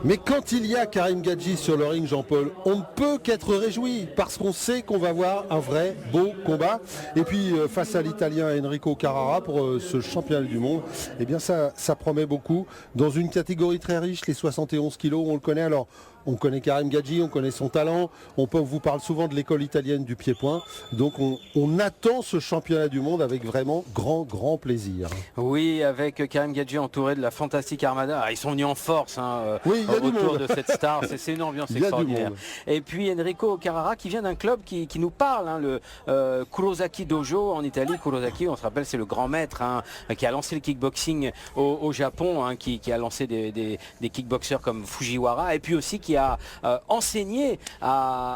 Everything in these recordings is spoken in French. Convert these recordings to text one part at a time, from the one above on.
Mais quand il y a Karim Gadji sur le ring, Jean-Paul, on ne peut qu'être réjoui parce qu'on sait qu'on va voir un vrai beau combat. Et puis face à l'Italien Enrico Carrara pour ce championnat du monde, eh bien ça promet beaucoup. Dans une catégorie très riche, les 71 kilos, on le connaît. Alors, on connaît Karim Gadji, on connaît son talent. On vous parle souvent de l'école italienne du pied-point. Donc on attend ce championnat du monde avec vraiment grand plaisir. Oui, avec Karim Gadji entouré de la fantastique Armada. Ah, ils sont venus en force oui, autour de cette star. C'est une ambiance extraordinaire. Et puis Enrico Carrara qui vient d'un club qui nous parle, le Kurosaki Dojo en Italie. Kurosaki, on se rappelle, c'est le grand maître qui a lancé le kickboxing au Japon, qui a lancé des kickboxers comme Fujiwara, et puis aussi qui a enseigné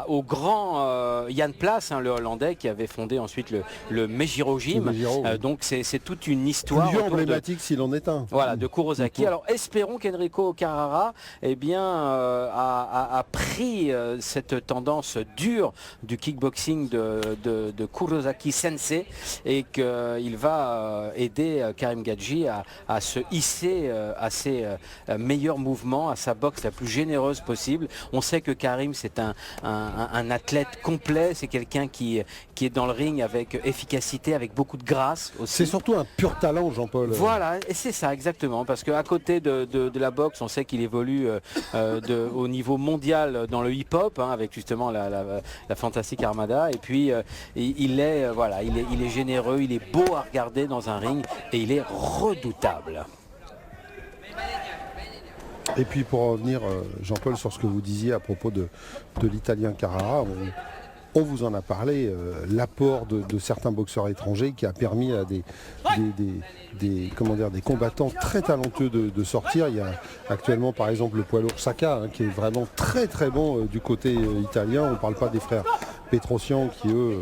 au grand Jan Place, le Hollandais, qui avait fondé ensuite le Meijiro Gym. Donc c'est toute une histoire. Lieu emblématique s'il en est un. Voilà, de Kurosaki. Alors espérons qu'Enrico Carrara a pris cette tendance dure du kickboxing de Kurosaki Sensei et qu'il va aider Karim Gadji à se hisser à ses meilleurs mouvements, à sa boxe la plus généreuse possible. On sait que Karim, c'est un athlète complet, c'est quelqu'un qui est dans le ring avec efficacité, avec beaucoup de grâce aussi. C'est surtout un pur talent, Jean-Paul. Voilà, et c'est ça exactement, parce qu'à côté de la boxe, on sait qu'il évolue au niveau mondial dans le hip-hop, avec justement la fantastique Armada, et puis il est généreux, il est beau à regarder dans un ring, et il est redoutable. Et puis pour revenir, Jean-Paul, sur ce que vous disiez à propos de l'Italien Carrara, on vous en a parlé, l'apport de certains boxeurs étrangers qui a permis à des combattants très talentueux de sortir. Il y a actuellement par exemple le poids lourd Saka qui est vraiment très bon du côté italien. On ne parle pas des frères Petrosian qui eux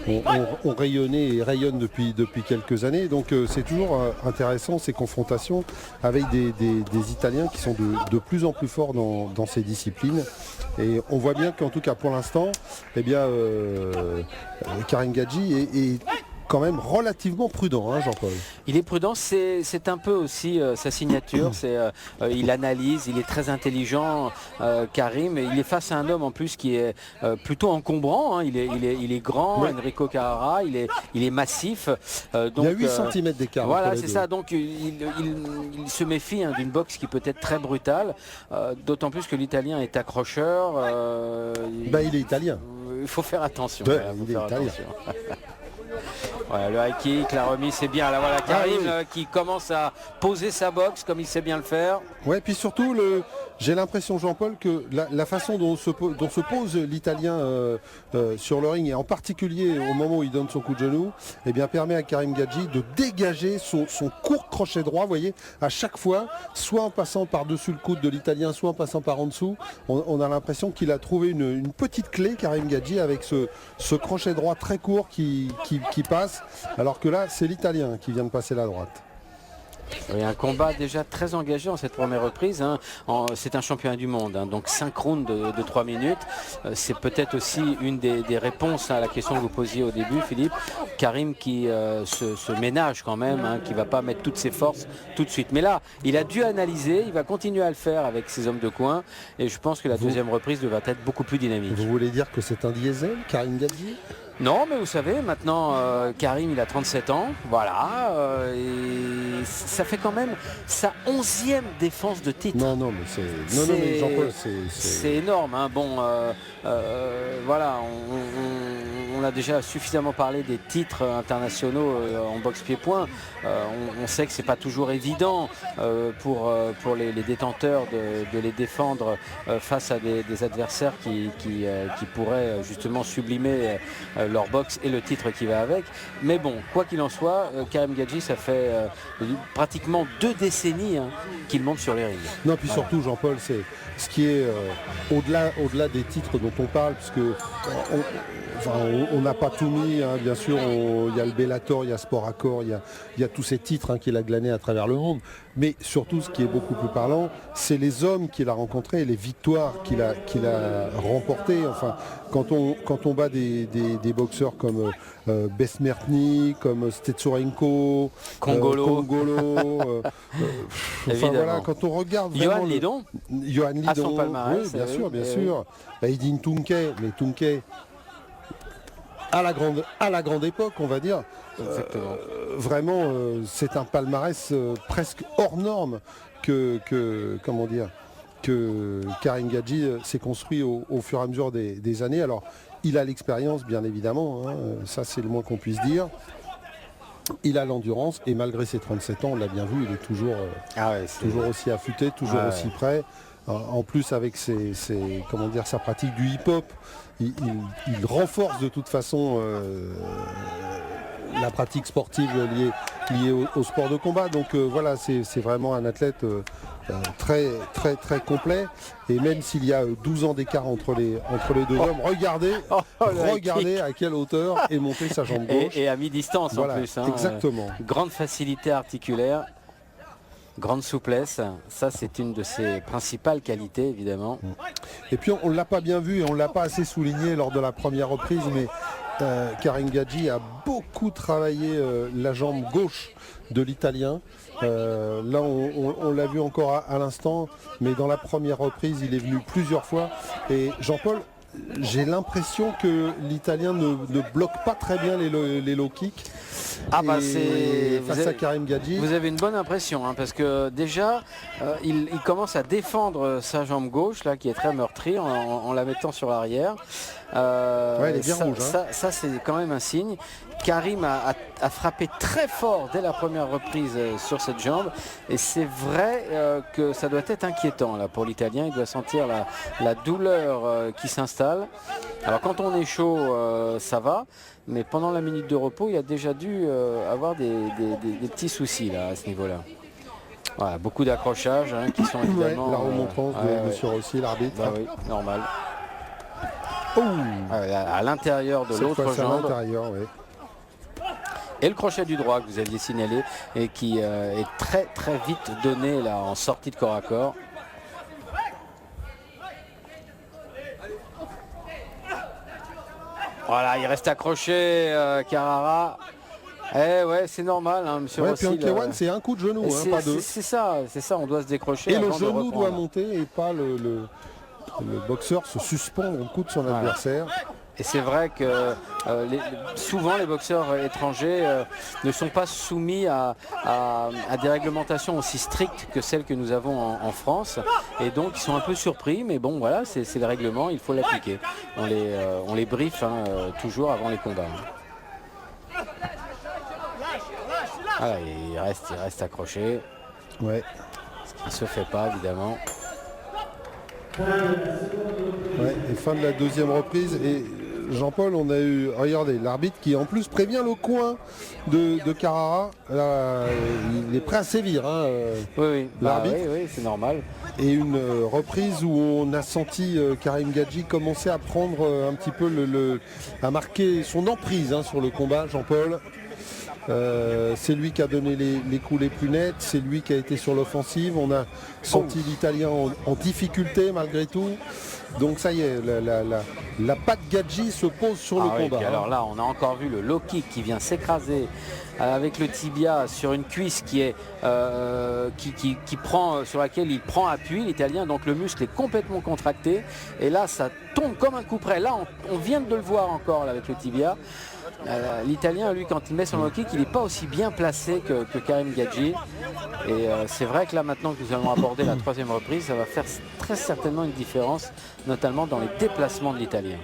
ont rayonné et rayonnent depuis quelques années. Donc c'est toujours intéressant ces confrontations avec des Italiens qui sont de plus en plus forts dans ces disciplines. Et on voit bien qu'en tout cas pour l'instant, eh bien, Karim Gadji est quand même relativement prudent, Jean-Paul. Il est prudent, c'est un peu aussi sa signature, il analyse, il est très intelligent, Karim, et il est face à un homme en plus qui est plutôt encombrant, il est grand, ouais. Enrico Carrara, il est massif. Donc, il y a 8 cm d'écart. Voilà, c'est ça, donc il se méfie d'une boxe qui peut être très brutale, d'autant plus que l'Italien est accrocheur. Il est italien. Il faut faire attention. Ouais, il est italien. Voilà, le high kick, la remise, c'est bien. Là, voilà, Karim qui commence à poser sa boxe comme il sait bien le faire. Ouais, puis surtout, j'ai l'impression, Jean-Paul, que la façon dont se pose l'Italien sur le ring, et en particulier au moment où il donne son coup de genou, eh bien, permet à Karim Gadji de dégager son court crochet droit, vous voyez, à chaque fois, soit en passant par-dessus le coude de l'Italien, soit en passant par en dessous. On a l'impression qu'il a trouvé une petite clé, Karim Gadji, avec ce crochet droit très court qui passe, alors que là, c'est l'Italien qui vient de passer la droite. Oui, un combat déjà très engagé en cette première reprise. C'est un championnat du monde, donc 5 rounds de 3 minutes. C'est peut-être aussi une des réponses à la question que vous posiez au début, Philippe. Karim qui se ménage quand même, qui ne va pas mettre toutes ses forces tout de suite. Mais là, il a dû analyser, il va continuer à le faire avec ses hommes de coin. Et je pense que la deuxième reprise devra être beaucoup plus dynamique. Vous voulez dire que c'est un diesel, Karim Gadji ? Non, mais vous savez, maintenant, Karim, il a 37 ans, voilà, et ça fait quand même sa 11e défense de titre. Non, mais Jean-Paul, c'est énorme, voilà, on a déjà suffisamment parlé des titres internationaux en boxe pied-point. On sait que c'est pas toujours évident pour les détenteurs de les défendre face à des adversaires qui pourraient justement sublimer leur boxe et le titre qui va avec. Mais bon, quoi qu'il en soit, Karim Gadji, ça fait pratiquement 2 décennies qu'il monte sur les rings. Non, puis surtout, Jean-Paul, c'est ce qui est au-delà des titres dont on parle, puisque on n'a pas tout mis, bien sûr, il y a le Bellator, il y a Sport Accord, il y a tous ces titres qu'il a glanés à travers le monde. Mais surtout, ce qui est beaucoup plus parlant, c'est les hommes qu'il a rencontrés, les victoires qu'il a remportées. Enfin, quand on bat des boxeurs comme Besmertny, comme Stetsurenko, Congolo, enfin voilà, quand on regarde Johan Lidon, à son palmarès, oui, bien sûr. Aydin Tunke, mais Tunke à la grande époque, on va dire. Vraiment, c'est un palmarès presque hors norme que Karim Gadji s'est construit au fur et à mesure des années. Alors, il a l'expérience, bien évidemment, hein, ça c'est le moins qu'on puisse dire. Il a l'endurance et malgré ses 37 ans, on l'a bien vu, il est toujours, toujours aussi affûté, toujours aussi prêt. En plus, avec sa pratique du hip-hop, il renforce de toute façon la pratique sportive liée au sport de combat. Donc voilà, c'est vraiment un athlète très complet. Et même s'il y a 12 ans d'écart entre les deux hommes, regardez à quelle hauteur est montée sa jambe gauche. Et à mi-distance en plus. Hein, exactement. Grande facilité articulaire. Grande souplesse, ça c'est une de ses principales qualités évidemment. Et puis on ne l'a pas bien vu et on ne l'a pas assez souligné lors de la première reprise, mais Karim Gadji a beaucoup travaillé la jambe gauche de l'Italien. Là on l'a vu encore à l'instant, mais dans la première reprise il est venu plusieurs fois. Et Jean-Paul, j'ai l'impression que l'Italien ne bloque pas très bien les low kicks. Face à Karim Gadji. Vous avez une bonne impression, hein, parce que déjà il commence à défendre sa jambe gauche là, qui est très meurtrie en la mettant sur l'arrière. Elle est bien rouge. Ça c'est quand même un signe. Karim a frappé très fort dès la première reprise sur cette jambe et c'est vrai que ça doit être inquiétant là, pour l'Italien. Il doit sentir la douleur qui s'installe. Alors quand on est chaud ça va, mais pendant la minute de repos il a déjà dû avoir des petits soucis là, à ce niveau-là. Voilà, beaucoup d'accrochages hein, qui sont évidemment... la remontrance de Monsieur Rossi, l'arbitre. Bah oui, normal. À l'intérieur de l'autre jambe. Et le crochet du droit que vous aviez signalé et qui est très vite donné là en sortie de corps à corps. Voilà, il reste accroché Carrara. Eh ouais, c'est normal, hein, monsieur Rossi. Puis en K1, c'est un coup de genou, hein, pas deux. C'est ça, on doit se décrocher. Et le genou doit monter et pas le boxeur se suspendre au coup de son adversaire. Et c'est vrai que souvent les boxeurs étrangers ne sont pas soumis à des réglementations aussi strictes que celles que nous avons en France. Et donc ils sont un peu surpris, mais bon voilà, c'est le règlement, il faut l'appliquer. On les briefe hein, toujours avant les combats. Voilà, il reste accroché. Ouais. Ce qui ne se fait pas évidemment. Ouais, et fin de la deuxième reprise. Et Jean-Paul, on a eu, regardez, l'arbitre qui en plus prévient le coin de Carrara. Là, il est prêt à sévir, hein, oui, l'arbitre. Oui, c'est normal. Et une reprise où on a senti Karim Gadji commencer à prendre un petit peu à marquer son emprise hein, sur le combat, Jean-Paul. C'est lui qui a donné les coups les plus nets, c'est lui qui a été sur l'offensive. On a senti l'Italien en difficulté malgré tout. Donc ça y est, la patte Gadji se pose sur le combat. Hein. Alors là, on a encore vu le low kick qui vient s'écraser avec le tibia sur une cuisse qui est qui prend sur laquelle il prend appui l'Italien. Donc le muscle est complètement contracté et là ça tombe comme un coup près. Là, on vient de le voir encore là, avec le tibia. L'Italien, lui, quand il met son low kick, il n'est pas aussi bien placé que Karim Gadji. Et c'est vrai que là, maintenant que nous allons aborder la troisième reprise, ça va faire très certainement une différence, notamment dans les déplacements de l'Italien.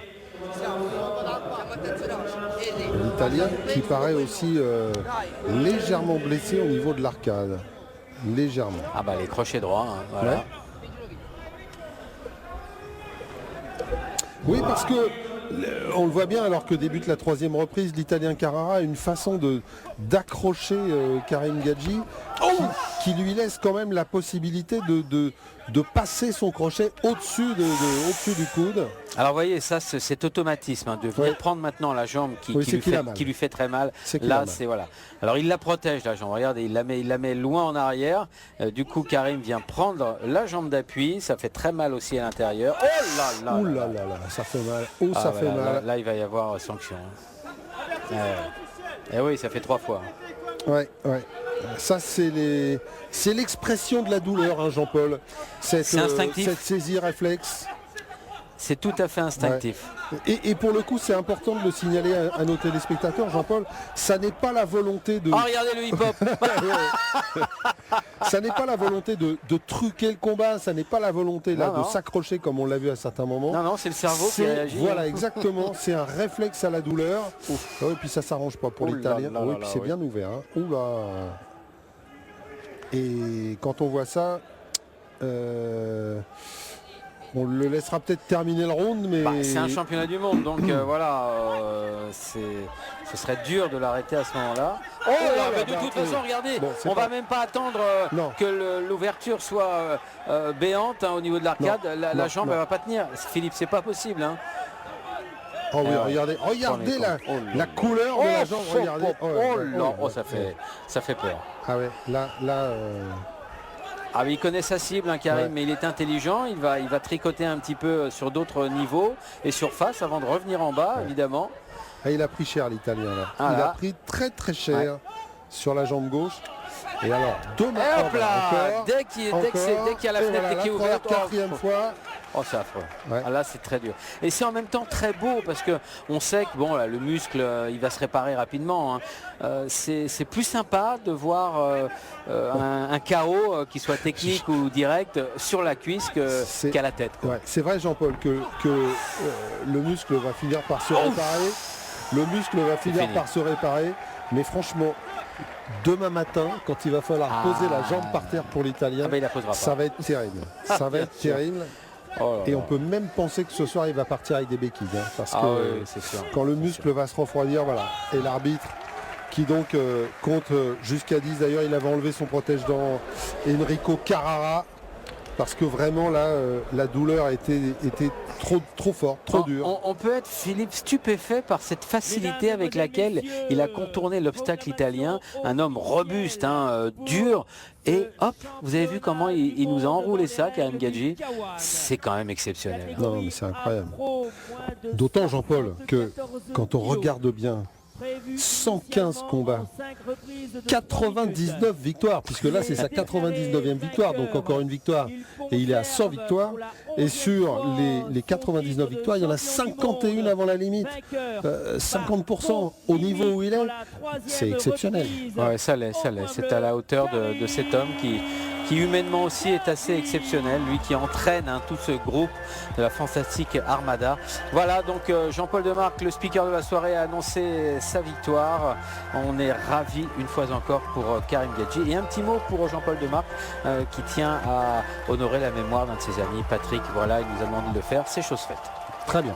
L'Italien qui paraît aussi légèrement blessé au niveau de l'arcade. Légèrement. Ah bah les crochets droits, hein, voilà. Ouais. Oui, parce que On le voit bien, alors que débute la 3e reprise, l'Italien Carrara a une façon d'accrocher Karim Gadji qui lui laisse quand même la possibilité de passer son crochet au-dessus du coude. Alors vous voyez, ça c'est cet automatisme de venir prendre maintenant la jambe qui lui fait très mal. Là c'est voilà. Alors il la protège la jambe, regardez, il la met loin en arrière. Du coup Karim vient prendre la jambe d'appui, ça fait très mal aussi à l'intérieur. Oh là là, ouh là là là, ça fait mal. Oh, ça fait mal. Là il va y avoir sanction. Et oui, ça fait 3 fois. Ouais. Ça c'est l'expression de la douleur, hein, Jean-Paul. C'est instinctif. Cette saisie réflexe. C'est tout à fait instinctif. Ouais. Et pour le coup, c'est important de le signaler à nos téléspectateurs, Jean-Paul, ça n'est pas la volonté de... Oh, regardez le hip-hop. Ça n'est pas la volonté de truquer le combat, ça n'est pas la volonté là de s'accrocher comme on l'a vu à certains moments. Non, c'est le cerveau qui réagit. Voilà, exactement, c'est un réflexe à la douleur. Et puis ça s'arrange pas pour l'Italien. Oui, puis c'est bien ouvert. Hein. Oula. Et quand on voit ça... on le laissera peut-être terminer le round, mais... c'est un championnat du monde, donc voilà, ce serait dur de l'arrêter à ce moment-là. Oh là, de toute façon, regardez, on va même pas attendre que l'ouverture soit béante au niveau de l'arcade. La jambe, elle va pas tenir. Philippe, c'est pas possible. Hein. Oh oui, regardez la couleur de la jambe. Regardez. Ça fait peur. Ah ouais, là. Ah oui, il connaît sa cible, hein, Karim, mais il est intelligent, il va tricoter un petit peu sur d'autres niveaux et surface avant de revenir en bas, évidemment. Ah, il a pris cher l'Italien là. Il a pris très très cher sur la jambe gauche. Et alors, hop là, dès qu'il y a la fenêtre qui est ouverte, 4e fois. Oh, c'est affreux. Là, c'est très dur. Et c'est en même temps très beau parce que on sait que bon, là, le muscle, il va se réparer rapidement. Hein. C'est plus sympa de voir un KO qui soit technique ou direct sur la cuisse qu'à la tête. C'est vrai, Jean-Paul, que le muscle va finir par se réparer. Le muscle va finir par se réparer. Mais franchement, demain matin, quand il va falloir poser la jambe par terre pour l'Italien, ça va être terrible. Ça va être terrible. Et on peut même penser que ce soir il va partir avec des béquilles, hein, parce que quand le muscle va se refroidir, voilà. Et l'arbitre qui donc compte jusqu'à 10, d'ailleurs il avait enlevé son protège-dents Enrico Carrara, parce que vraiment là la douleur était trop forte, trop dure. On peut être, Philippe, stupéfait par cette facilité avec laquelle il a contourné l'obstacle italien, un homme robuste, hein, dur. Et hop, vous avez vu comment il nous a enroulé ça, Karim Gadji. C'est quand même exceptionnel. Non, mais c'est incroyable. D'autant, Jean-Paul, que quand on regarde bien, 115 combats, 99 victoires, puisque là c'est sa 99e victoire, donc encore une victoire, et il est à 100 victoires, et sur les 99 victoires, il y en a 51 avant la limite, 50% au niveau où il est, c'est exceptionnel. Ouais, ça l'est, c'est à la hauteur de cet homme qui humainement aussi est assez exceptionnel, lui qui entraîne tout ce groupe de la fantastique Armada. Voilà, donc Jean-Paul Demarque, le speaker de la soirée, a annoncé sa victoire. On est ravis une fois encore pour Karim Gadji. Et un petit mot pour Jean-Paul Demarque qui tient à honorer la mémoire d'un de ses amis, Patrick. Voilà, il nous a demandé de le faire, c'est chose faite. Très bien.